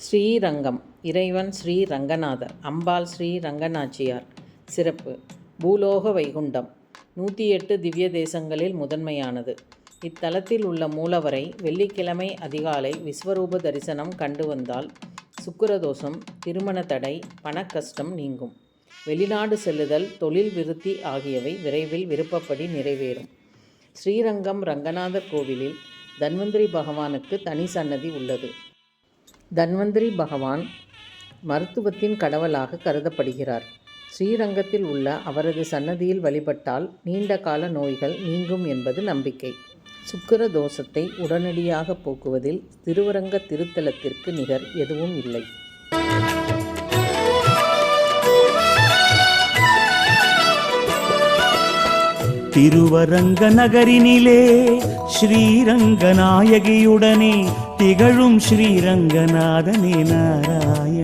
ஸ்ரீரங்கம் இறைவன் ஸ்ரீ ரங்கநாதர், அம்பாள் ஸ்ரீ ரங்கநாச்சியார். சிறப்பு: பூலோக வைகுண்டம் 108 திவ்ய தேசங்களில் முதன்மையானது. இத்தலத்தில் உள்ள மூலவரை வெள்ளிக்கிழமை அதிகாலை விஸ்வரூப தரிசனம் கண்டு வந்தால் சுக்கிரதோஷம், திருமண தடை, பணக்கஷ்டம் நீங்கும். வெளிநாடு செல்லுதல், தொழில் விருத்தி ஆகியவை விரைவில் விருப்பப்படி நிறைவேறும். ஸ்ரீரங்கம் ரங்கநாதர் கோவிலில் தன்வந்திரி பகவானுக்கு தனி சன்னதி உள்ளது. தன்வந்திரி பகவான் மருத்துவத்தின் கடவுளாக கருதப்படுகிறார். ஸ்ரீரங்கத்தில் உள்ள அவரது சன்னதியில் வழிபட்டால் நீண்ட கால நோய்கள் நீங்கும் என்பது நம்பிக்கை. சுக்கிர தோஷத்தை உடனடியாக போக்குவதில் திருவரங்க திருத்தலத்திற்கு நிகர் எதுவும் இல்லை. திருவரங்க நகரினிலே ஸ்ரீரங்க நாயகியுடனே திகழும் ஸ்ரீரங்கநாதனே நாராயண.